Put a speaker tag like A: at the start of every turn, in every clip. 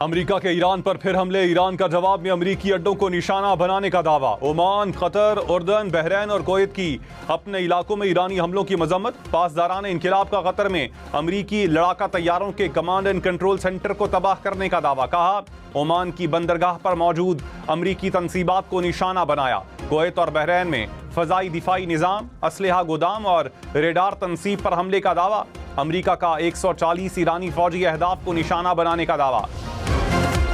A: America के Iran पर फिर हमले, ईरान का जवाब में अमेरिकी अड्डों को निशाना बनाने का दावा। ओमान, कतर, उर्दन, बहरैन और कुवैत की अपने इलाकों में ईरानी हमलों की मजम्मत। पासदारान इंकिलाब का कतर में अमेरिकी लड़ाका तैयारों के कमांड एंड कंट्रोल सेंटर को तबाह करने का दावा। कहा, ओमान की बंदरगाह पर मौजूद अमेरिकी तंसीबात को निशाना बनाया। कुवैत और बहरैन में फजाई दिफाई निज़ाम, असलहा गोदाम और रेडार तनसीब पर हमले का दावा। अमेरिका का 140 ईरानी फौजी अहदाफ को निशाना बनाने का दावा।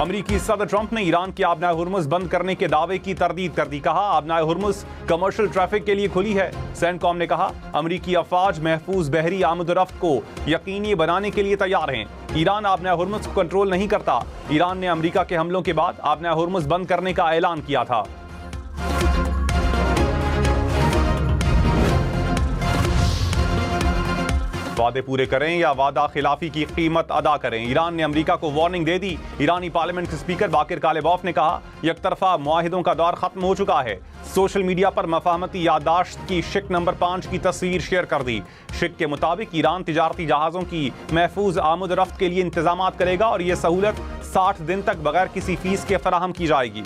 A: अमेरिकी सदर ट्रंप ने ईरान के आबनाए हुर्मुज़ बंद करने के दावे की तरदीद कर दी। कहा, आबनाए हुर्मुज़ कमर्शियल ट्रैफिक के लिए खुली है। सेंटकॉम ने कहा, अमेरिकी अफवाज महफूज बहरी आमद-ओ-रफ्त को यकीनी बनाने के लिए तैयार हैं। ईरान आबनाए हुर्मुज़ को कंट्रोल नहीं करता। ईरान ने अमेरिका के हमलों के बाद आबनाए हुर्मुज़ बंद करने का ऐलान किया था। वादे पूरे करें या वादा खिलाफी की कीमत अदा करें, ईरान ने अमेरिका को वार्निंग दे दी। ईरानी पार्लियामेंट के स्पीकर बाकिर कालिबॉफ ने कहा, यकतरफा मुआहिदों का दौर खत्म हो चुका है। सोशल मीडिया पर मफाहमती याददाश्त की शिक नंबर 5 की तस्वीर शेयर कर दी। शिक के मुताबिक ईरान तिजारती जहाज़ों की महफूज आमद रफ्त के लिए इंतजाम करेगा और यह सहूलत 60 दिन तक बगैर किसी फीस के फराहम की जाएगी।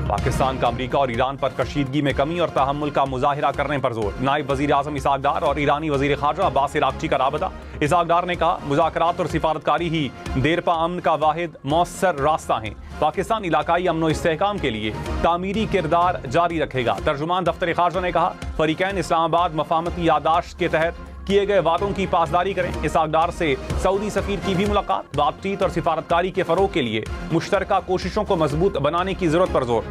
A: पाकिस्तान का अमेरिका और ईरान पर कशीदगी में कमी और तहम्मुल का मुजाहिरा करने पर जोर। नायब वजीर आजम इसहाक डार और ईरानी वजीर खारजा अब्बास अरागची का राबता। इसहाक डार ने कहा, मुज़ाकरात और सिफारतकारी ही देरपा अमन का वाहिद मौसर रास्ता है। पाकिस्तान इलाकाई अमन व इस्तेहकाम के लिए तामीरी किरदार जारी रखेगा। तर्जुमान दफ्तर खारजा ने कहा, फरीकैन इस्लामाबाद मफाहमती याददाश्त के तहत किए गए वादों की पासदारी करें। इसहाक डार से सऊदी सफीर की भी मुलाकात। बातचीत और सिफारतकारी के फरोग के लिए मुश्तरका कोशिशों को मजबूत बनाने की जरूरत पर जोर।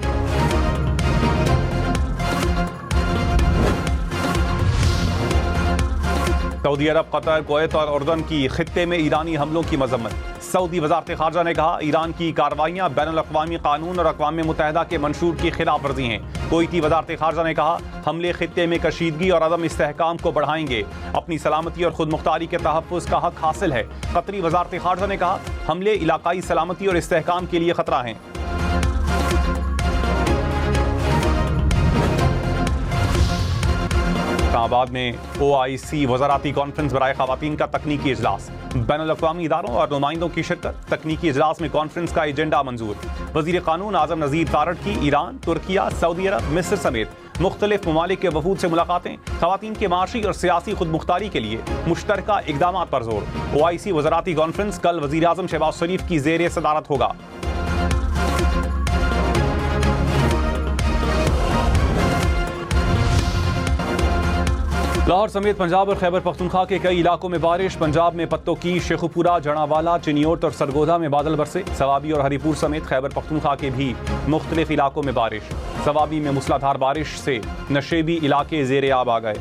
A: सऊदी अरब, कतर, कुवैत और उर्दन की खित्ते में ईरानी हमलों की मजम्मत। सऊदी वजारत खारजा ने कहा, ईरान की कार्रवाइयां बैनुल-अक़वामी कानून और अक़वाम मुत्तहिदा के मंशूर की खिलाफ वर्जी हैं। कुवैती वजारत खारजा ने कहा, हमले खित्ते में कशीदगी और अदम इस्तेहकाम को बढ़ाएंगे। अपनी सलामती और खुद मुख्तारी के तहफ़्फ़ुज़ का हक हासिल है। कतरी वजारत खारजा ने कहा, हमले इलाकाई सलामती और इस्तेहकाम के लिए खतरा हैं। इस्लामाबाद में OIC वज़ाराती कॉन्फ्रेंस बराए ख़वातीन का तकनीकी इजलास। बैनुल-अक़वामी इदारों और नुमाइंदों की शिरकत। तकनीकी इजलास में कॉन्फ्रेंस का एजेंडा मंजूर। वज़ीर क़ानून आज़म नज़ीर तारड़ की ईरान, तुर्किया, सऊदी अरब, मिस्र समेत मुख्तलिफ ममालिक के वफूद से मुलाकातें। ख़वातीन के माशी और सियासी खुद मुख्तारी के लिए मुश्तरका इक़दामात पर जोर। OIC वज़ाराती कॉन्फ्रेंस कल वज़ीर आज़म शहबाज शरीफ की ज़ेर सदारत होगा। लाहौर समेत पंजाब और खैबर पख्तूनख्वा के कई इलाकों में बारिश। पंजाब में पत्तों की, शेखुपुरा, जड़ावाला, चिनियोट और सरगोधा में बादल बरसे। सवाबी और हरीपुर समेत खैबर पख्तूनख्वा के भी मुख्तलिफ इलाकों में बारिश। सवाबी में मूसलाधार बारिश से नशेबी इलाके ज़ेरे आब आ गए।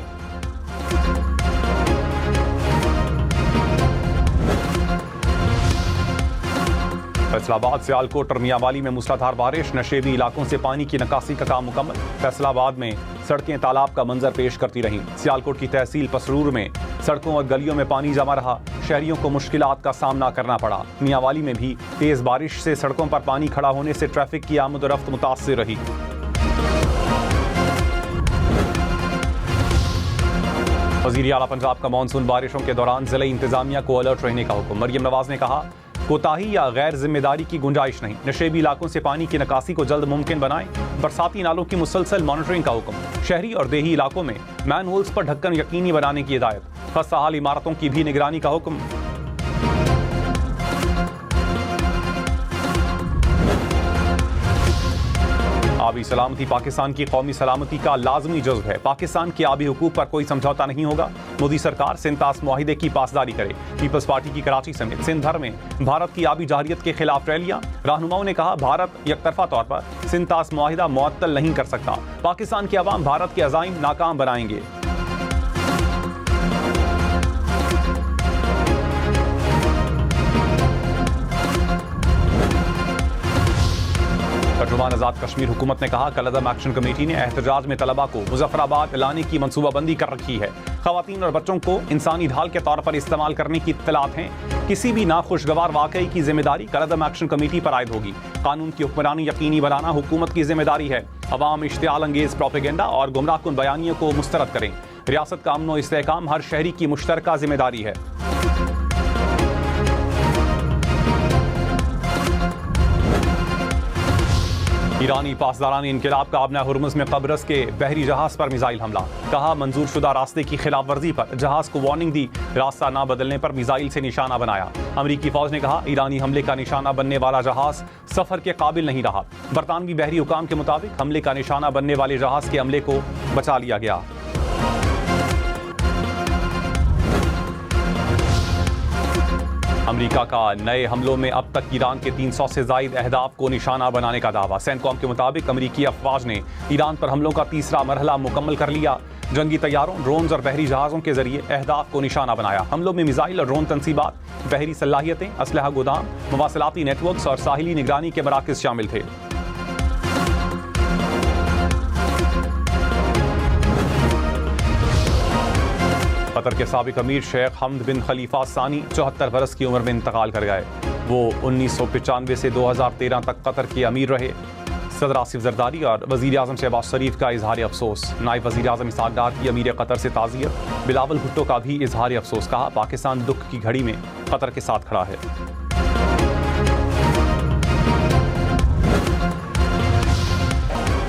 A: फैसलाबाद, सियालकोट और मियांवाली में मूसलाधार बारिश। नशेबी इलाकों से पानी की निकासी का काम मुकम्मल। फैसलाबाद में सड़कें तालाब का मंजर पेश करती रहीं। सियालकोट की तहसील पसरूर में सड़कों और गलियों में पानी जमा रहा। शहरियों को मुश्किलात का सामना करना पड़ा। मियांवाली में भी तेज बारिश से सड़कों पर पानी खड़ा होने से ट्रैफिक की आमद रफ्त मुतासिर रही। वज़ीर आला पंजाब का मानसून बारिशों के दौरान ज़िला इंतजामिया को अलर्ट रहने का हुक्म। मरियम नवाज ने कहा, कोताही या गैर जिम्मेदारी की गुंजाइश नहीं। नशेबी इलाकों से पानी की निकासी को जल्द मुमकिन बनाएं। बरसाती नालों की मुसलसल मॉनिटरिंग का हुक्म। शहरी और देही इलाकों में मैन होल्स पर ढक्कन यकीनी बनाने की हिदायत। खस्ताहाल इमारतों की भी निगरानी का हुक्म। आबी सलामती पाकिस्तान की कौमी सलामती का लाजमी जुज़्व है। पाकिस्तान के आबी हुकूक पर कोई समझौता नहीं होगा। मोदी सरकार सिंध-तास मुआहिदे की पासदारी करे। पीपल्स पार्टी की कराची समेत सिंध भर में भारत की आबी जाहिरियत के खिलाफ रैलियां। रहनुमाओं ने कहा, भारत यकतरफा तौर पर सिंध-तास मुआहिदा मुअत्तल नहीं कर सकता। पाकिस्तान के अवाम भारत के अज़ाइम नाकाम बनाएंगे। तर्जुमान आज़ाद कश्मीर हुकूमत ने कहा, कल-अदम एक्शन कमेटी ने एहतजाज में तलबा को मुजफ्फराबाद लाने की मनसूबाबंदी कर रखी है। ख़वातीन और बच्चों को इंसानी ढाल के तौर पर इस्तेमाल करने की इत्तलात हैं। किसी भी नाखुशगवार वाक़ई की जिम्मेदारी कल-अदम एक्शन कमेटी पर आयद होगी। कानून की हुक्मरानी यकीनी बनाना हुकूमत की जिम्मेदारी है। अवाम इश्तियाल अंगेज प्रोपेगेंडा और गुमराहकुन बयानियों को मुस्तरद करें। रियासत का अमन और इस्तेहकाम हर शहरी की मुश्तरका जिम्मेदारी है। ईरानी पासदारानी इनकिलाब का अपना हुर्मुज़ में कब्रस के बहरी जहाज पर मिसाइल हमला। कहा मंजूर शुदा रास्ते की खिलाफ वर्जी पर जहाज को वार्निंग दी, रास्ता ना बदलने पर मिसाइल से निशाना बनाया। अमरीकी फौज ने कहा ईरानी हमले का निशाना बनने वाला जहाज सफर के काबिल नहीं रहा। बरतानवी बहरी हुकाम के मुताबिक हमले का निशाना बनने वाले जहाज के हमले को बचा लिया गया। अमेरिका का नए हमलों में अब तक ईरान के 300 से ज़ायद अहदाफ को निशाना बनाने का दावा। सेंटकॉम के मुताबिक अमेरिकी अफवाज ने ईरान पर हमलों का तीसरा मरहला मुकम्मल कर लिया। जंगी तैयारों, ड्रोन्स और बहरी जहाज़ों के जरिए अहदाफ को निशाना बनाया। हमलों में मिसाइल और ड्रोन तनसीबात, बहरी सलाहियतें, असलहा गोदाम, मवासलाती नेटवर्क्स और साहिली निगरानी के मराकज़ शामिल थे। कतर के साबिक अमीर शेख हमद बिन खलीफा सानी 74 बरस की उम्र में इंतकाल कर गए। वो 1995 से 2013 तक कतर के अमीर रहे। सदर आसिफ जरदारी और वज़ीर आज़म शहबाज शरीफ का इजहार अफसोस। नायब वज़ीर आज़म इसहाक डार की अमीर कतर से ताज़ियत। बिलावल भुट्टो का भी इजहार अफसोस। कहा पाकिस्तान दुख की घड़ी में कतर के साथ खड़ा है।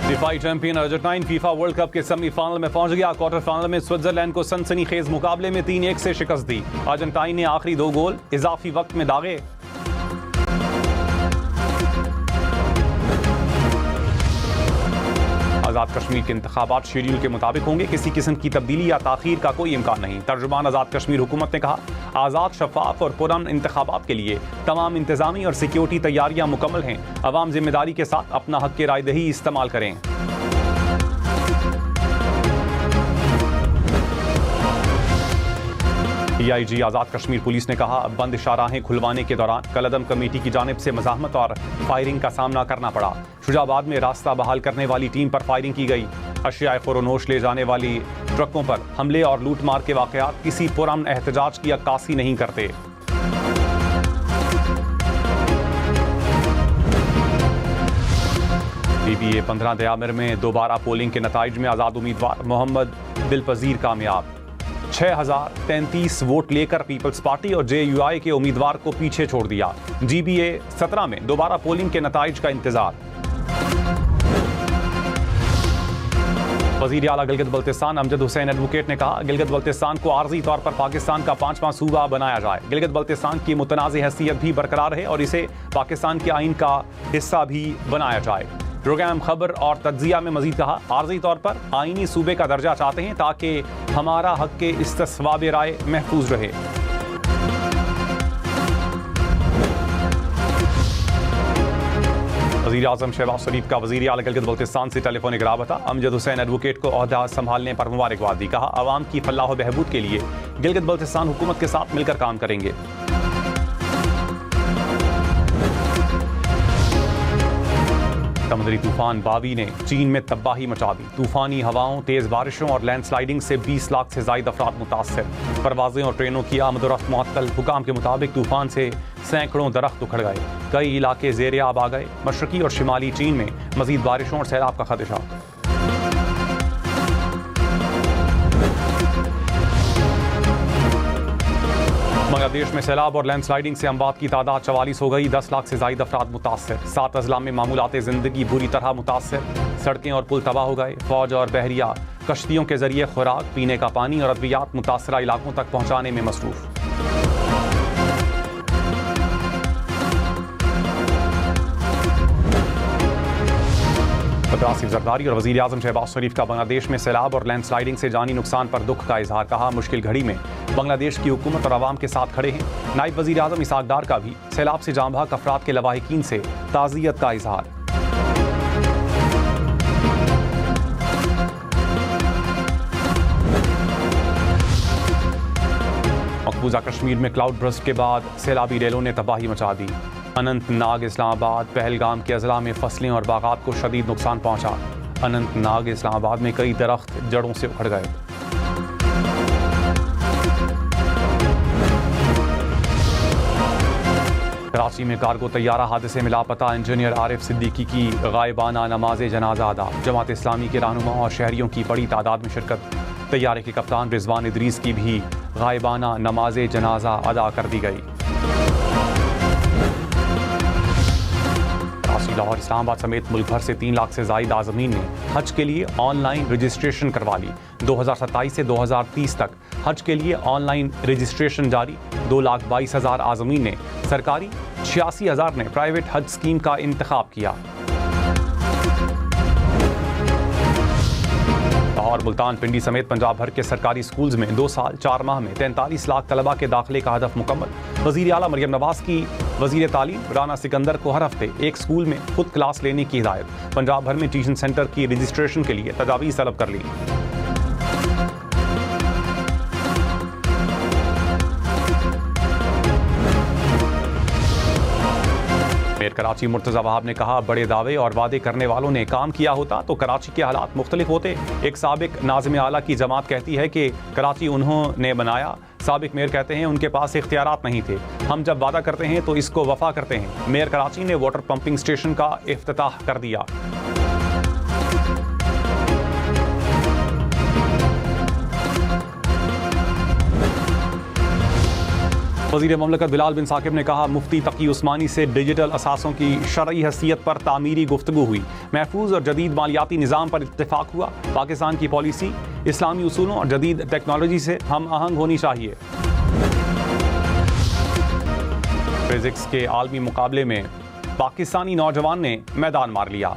A: दिफाई champion Argentina FIFA World Cup के सेमीफाइनल में पहुंच गया। क्वार्टर फाइनल में स्विट्जरलैंड को सनसनीखेज मुकाबले में 3-1 से शिकस्त दी। अर्जेंटीना ने आखिरी 2 गोल इजाफी वक्त में दागे। आज़ाद कश्मीर के इंतखाबात शेड्यूल के मुताबिक होंगे। किसी किस्म की तब्दीली या ताखीर का कोई इम्कान नहीं। तर्जुमान आज़ाद कश्मीर हुकूमत ने कहा आज़ाद, शफाफ और पुरअमन इंतखाबात के लिए तमाम इंतजामी और सिक्योरिटी तैयारियां मुकम्मल हैं। अवाम जिम्मेदारी के साथ अपना हक के रायदही इस्तेमाल करें। DIG आज़ाद कश्मीर पुलिस ने कहा बंद शाहराहें खुलवाने के दौरान कलअदम कमेटी की जानिब से मज़ाहमत और फायरिंग का सामना करना पड़ा। शुजाबाद में रास्ता बहाल करने वाली टीम पर फायरिंग की गई। अशियाए फ़रोनोश ले जाने वाली ट्रकों पर हमले और लूटमार के वाक़यात किसी पुरअमन एहतजाज की अक्कासी नहीं करते। PBA 15 दयामिर में दोबारा पोलिंग के नताइज में आज़ाद उम्मीदवार मोहम्मद दिलपजीर कामयाब। 6033 वोट लेकर पीपल्स पार्टी और JUI के उम्मीदवार को पीछे छोड़ दिया। GBA 17 में दोबारा पोलिंग के नताइज का इंतजार। वज़ीर आला गिलगित बल्तिस्तान अमजद हुसैन एडवोकेट ने कहा गिलगित बल्तिस्तान को आर्जी तौर पर पाकिस्तान का 5वां सूबा बनाया जाए। गिलगित बल्तिस्तान की मुतनाज़ हैसियत भी बरकरार रहे और इसे पाकिस्तान के आइन का हिस्सा भी बनाया जाए। प्रोग्राम खबर और तज्जिया में मजीद कहा आर्जी तौर पर आइनी सूबे का दर्जा चाहते हैं ताकि हमारा हक के इस्तिस्वाब राय महफूज रहे। वज़ीर आज़म शहबाज शरीफ का वज़ीर आला गिलगित बल्तिस्तान से टेलीफोनिक राबता। अमजद हुसैन एडवोकेट को ओहदा संभालने पर मुबारकबाद दी। कहा आवाम की फलाह व बहबूद के लिए गिलगित बल्तिस्तान हुकूमत के साथ मिलकर काम करेंगे। समुद्री तूफान बावी ने चीन में तबाही मचा दी। तूफानी हवाओं, तेज बारिशों और लैंडस्लाइडिंग से 20 लाख से ज़ायद अफराद मुतासर। परवाजें और ट्रेनों की आमद-ओ-रफ्त मुअत्तल। हुकाम के मुताबिक तूफान से सैकड़ों दरख्त उखड़ गए। कई इलाके ज़ेरे आब आ गए। मशरकी और शिमाली चीन में मजीद बारिशों और सैलाब का खदशा। बांग्लादेश में सैलाब और लैंडस्लाइडिंग से अमवात की तादाद 44 हो गई। 10 लाख से ज़ायद अफराद मुतासर। 7 अजला में मामूलात ज़िंदगी बुरी तरह मुतासर। सड़कें और पुल तबाह हो गए। फौज और बहरिया कश्तियों के जरिए खुराक, पीने का पानी और अद्वियात मुतासरा इलाकों तक पहुँचाने में मसरूफ। आसिफ जरदारी और वज़ीर आज़म शहबाज शरीफ का बांग्लादेश में सैलाब और लैंडस्लाइडिंग से जानी नुकसान पर दुख का इजहार। कहा मुश्किल घड़ी में बांग्लादेश की हुकूमत और आवाम के साथ खड़े हैं। नायब वज़ीर आज़म इसहाक डार का भी सैलाब से जाँ बहक अफराद के लवाहिकीन से ताज़ियत का इजहार। मकबूजा कश्मीर में क्लाउड बर्स्ट के बाद सैलाबी रेलों ने तबाही मचा दी। अनंतनाग, इस्लामाबाद, पहलगाम के अजला में फसलें और बागात को शदीद नुकसान पहुंचा। अनंतनाग, इस्लामाबाद में कई दरख्त जड़ों से उखड़ गए। कराची में कार्गो तैयारा हादसे में लापता इंजीनियर आरिफ सिद्दीकी की गायबाना नमाज जनाजा अदा। जमात इस्लामी के रहनुमा और शहरियों की बड़ी तादाद में शिरकत। तैयारे के कप्तान रिजवान इदरीस की भी गायबाना नमाज जनाजा अदा कर दी गई। कराची, लाहौर, इस्लामाबाद समेत मुल्क भर से 3 लाख से जायद आज़मीन ने हज के लिए ऑनलाइन रजिस्ट्रेशन करवा ली। 2027 से 2030 तक हज के लिए ऑनलाइन रजिस्ट्रेशन जारी। 2,22,000 आज़मीन ने सरकारी, 86,000 ने प्राइवेट हज स्कीम का इंतखाब किया। और मुल्तान, पिंडी समेत पंजाब भर के सरकारी स्कूल्स में 2 साल 4 माह में 43 लाख तलबा के दाखिले का हदफ मुकम्मल। वज़ीर आला मरियम नवाज की वज़ीर तालीम राना सिकंदर को हर हफ्ते एक स्कूल में खुद क्लास लेने की हिदायत। पंजाब भर में ट्यूशन सेंटर की रजिस्ट्रेशन के लिए तजावीज़ तलब कर ली। मेयर कराची मुर्तज़ा वहाब ने कहा, बड़े दावे और वादे करने वालों ने काम किया होता तो कराची के हालात मुख्तलिफ होते। एक साबिक नाज़िम आला की जमात कहती है कि कराची उन्होंने बनाया। साबिक मेयर कहते हैं उनके पास इख्तियारात नहीं थे। हम जब वादा करते हैं तो इसको वफा करते हैं। मेयर कराची ने वाटर पंपिंग स्टेशन का इफ्तिताह कर दिया। वज़ीर ममलकत बिलाल बिन साकिब ने कहा, मुफ्ती तकी उस्मानी से डिजिटल असासों की शरई हैसियत पर तामीरी गुफ्तगू हुई। महफूज और जदीद मालियाती निज़ाम पर इत्तेफाक हुआ। पाकिस्तान की पॉलिसी इस्लामी उसूलों और जदीद टेक्नोलॉजी से हम आहंग होनी चाहिए। फिजिक्स के आलमी मुकाबले में पाकिस्तानी नौजवान ने मैदान मार लिया।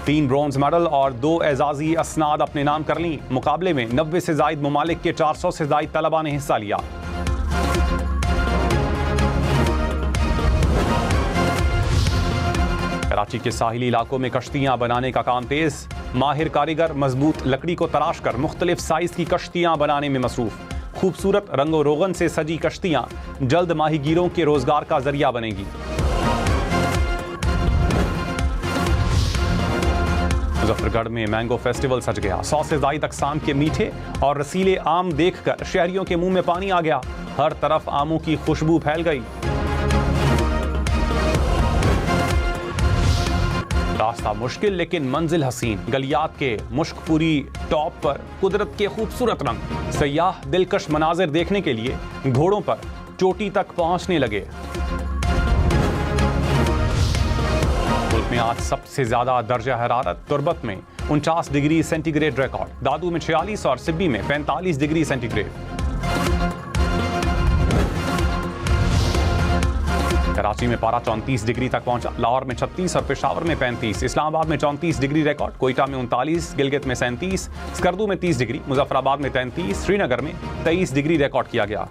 A: 3 ब्रॉन्ज मेडल और 2 एजाजी असनाद अपने नाम कर ली। मुकाबले में 90 से जायद ममालिक के 400 से जायद तलबा ने हिस्सा लिया। कराची के साहिली इलाकों में कश्तियां बनाने का काम तेज। माहिर कारीगर मजबूत लकड़ी को तराश कर मुख्तलिफ साइज की कश्तियां बनाने में मसरूफ। खूबसूरत रंगो रोगन से सजी कश्तियां जल्द माहीगीरों के रोजगार का जरिया बनेगी। मुजफ्फरगढ़ में मैंगो फेस्टिवल सज गया। 100 से जायद अक़साम के मीठे और रसीले आम देखकर शहरियों के मुंह में पानी आ गया। हर तरफ आमों की खुशबू फैल गई। रास्ता मुश्किल लेकिन मंजिल हसीन। गलियात के मुश्कपुरी टॉप पर कुदरत के खूबसूरत रंग। सयाह दिलकश मनाजिर देखने के लिए घोड़ों पर चोटी तक पहुंचने लगे। मुल्क में आज सबसे ज्यादा दर्जा हरारत तुर्बत में 49 डिग्री सेंटीग्रेड रिकॉर्ड। दादू में 46 और सिब्बी में 45 डिग्री सेंटीग्रेड। कराची में पारा 34 डिग्री तक पहुंचा। लाहौर में 36 और पेशावर में 35। इस्लामाबाद में 34 डिग्री रिकॉर्ड। कोयटा में 39, गिलगित में 37, स्कर्दू में 30 डिग्री, मुजफ्फराबाद में 33, श्रीनगर में 23 डिग्री रिकॉर्ड किया गया।